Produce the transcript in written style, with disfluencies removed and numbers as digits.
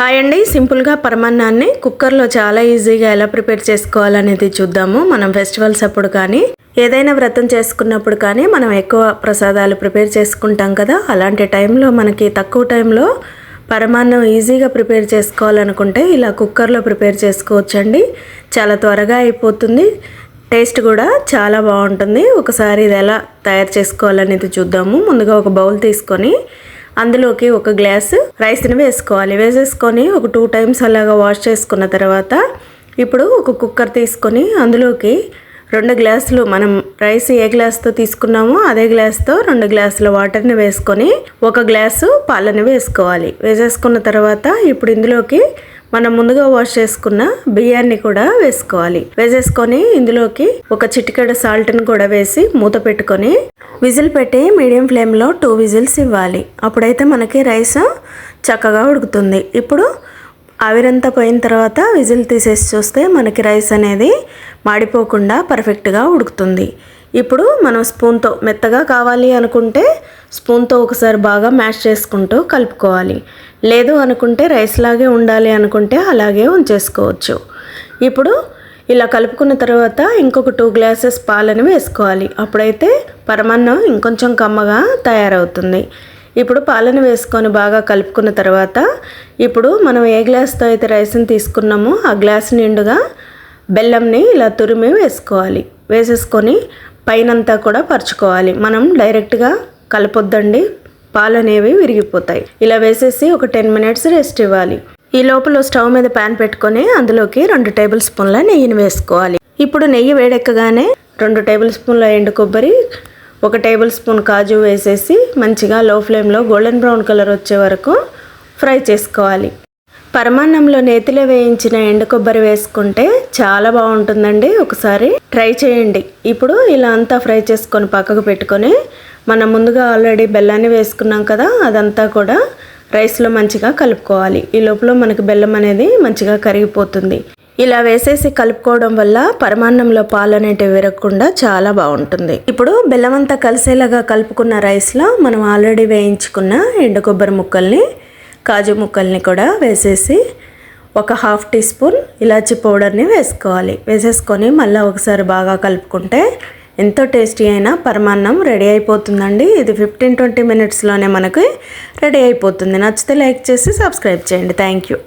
Hi అండి, సింపుల్గా పరమాన్నాన్ని కుక్కర్లో చాలా ఈజీగా ఎలా ప్రిపేర్ చేసుకోవాలనేది చూద్దాము. మనం ఫెస్టివల్స్ అప్పుడు కానీ ఏదైనా వ్రతం చేసుకున్నప్పుడు కానీ మనం ఎక్కువ ప్రసాదాలు ప్రిపేర్ చేసుకుంటాం కదా. అలాంటి టైంలో మనకి తక్కువ టైంలో పరమాన్నం ఈజీగా ప్రిపేర్ చేసుకోవాలనుకుంటే ఇలా కుక్కర్లో ప్రిపేర్ చేసుకోవచ్చండి. చాలా త్వరగా అయిపోతుంది, టేస్ట్ కూడా చాలా బాగుంటుంది. ఒకసారి ఇది ఎలా తయారు చేసుకోవాలనేది చూద్దాము. ముందుగా ఒక బౌల్ తీసుకొని అందులోకి ఒక గ్లాసు రైస్ని వేసేసుకొని ఒక 2 టైమ్స్ అలాగా వాష్ చేసుకున్న తర్వాత ఇప్పుడు ఒక కుక్కర్ తీసుకొని అందులోకి 2 గ్లాసులు మనం రైస్ ఏ గ్లాస్తో తీసుకున్నామో అదే గ్లాస్తో 2 గ్లాసుల వాటర్ని వేసుకొని 1 గ్లాసు పాలని వేసేసుకున్న తర్వాత ఇప్పుడు ఇందులోకి మనం ముందుగా వాష్ చేసుకున్న బియ్యాన్ని కూడా వేసేసుకొని ఇందులోకి ఒక చిటికెడు సాల్ట్ని కూడా వేసి మూత పెట్టుకొని విజిల్ పెట్టి మీడియం ఫ్లేమ్లో 2 విజిల్స్ ఇవ్వాలి. అప్పుడైతే మనకి రైస్ చక్కగా ఉడుకుతుంది. ఇప్పుడు ఆవిరంతా పోయిన తర్వాత విజిల్ తీసేసి చూస్తే మనకి రైస్ అనేది మాడిపోకుండా పర్ఫెక్ట్గా ఉడుకుతుంది. ఇప్పుడు మనం స్పూన్తో మెత్తగా కావాలి అనుకుంటే స్పూన్తో ఒకసారి బాగా మ్యాష్ చేసుకుంటూ కలుపుకోవాలి. లేదు అనుకుంటే రైస్ లాగే ఉండాలి అనుకుంటే అలాగే ఉంచేసుకోవచ్చు. ఇప్పుడు ఇలా కలుపుకున్న తర్వాత ఇంకొక 2 గ్లాసెస్ పాలని వేసుకోవాలి. అప్పుడైతే పరమాన్నం ఇంకొంచెం కమ్మగా తయారవుతుంది. ఇప్పుడు పాలను వేసుకొని బాగా కలుపుకున్న తర్వాత ఇప్పుడు మనం ఏ గ్లాస్తో అయితే రైస్ని తీసుకున్నామో ఆ గ్లాస్ నిండుగా బెల్లంని ఇలా తురిమి వేసేసుకొని పైనంతా కూడా పరుచుకోవాలి. మనం డైరెక్ట్గా కలపొద్దండి, పాలు అనేవి విరిగిపోతాయి. ఇలా వేసేసి ఒక 10 మినిట్స్ రెస్ట్ ఇవ్వాలి. ఈ లోపల స్టవ్ మీద ప్యాన్ పెట్టుకొని అందులోకి 2 టేబుల్ స్పూన్ల నెయ్యిని వేసుకోవాలి. ఇప్పుడు నెయ్యి వేడెక్కగానే 2 టేబుల్ స్పూన్ల ఎండు కొబ్బరి, 1 టేబుల్ స్పూన్ కాజు వేసేసి మంచిగా లో ఫ్లేమ్లో గోల్డెన్ బ్రౌన్ కలర్ వచ్చే వరకు ఫ్రై చేసుకోవాలి. పరమాన్నంలో నేతిలో వేయించిన ఎండు కొబ్బరి వేసుకుంటే చాలా బాగుంటుందండి, ఒకసారి ట్రై చేయండి. ఇప్పుడు ఇలా అంతా ఫ్రై చేసుకొని పక్కకు పెట్టుకొని మనం ముందుగా ఆల్రెడీ బెల్లాన్ని వేసుకున్నాం కదా, అదంతా కూడా రైస్లో మంచిగా కలుపుకోవాలి. ఈ లోపల మనకి బెల్లం అనేది మంచిగా కరిగిపోతుంది. ఇలా వేసేసి కలుపుకోవడం వల్ల పరమాన్నంలో పాలు అనేటివి విరగకుండా చాలా బాగుంటుంది. ఇప్పుడు బెల్లం అంతా కలిసేలాగా కలుపుకున్న రైస్లో మనం ఆల్రెడీ వేయించుకున్న ఎండు కొబ్బరి ముక్కల్ని, కాజు ముక్కల్ని కూడా వేసేసి ఒక 1/2 టీ స్పూన్ ఇలాచీ పౌడర్ని వేసేసుకొని మళ్ళీ ఒకసారి బాగా కలుపుకుంటే ఎంతో టేస్టీ అయిన పరమాన్నం రెడీ అయిపోతుందండి. ఇది 15-20 మినిట్స్లోనే మనకి రెడీ అయిపోతుంది. నచ్చితే లైక్ చేసి సబ్స్క్రైబ్ చేయండి. Thank you.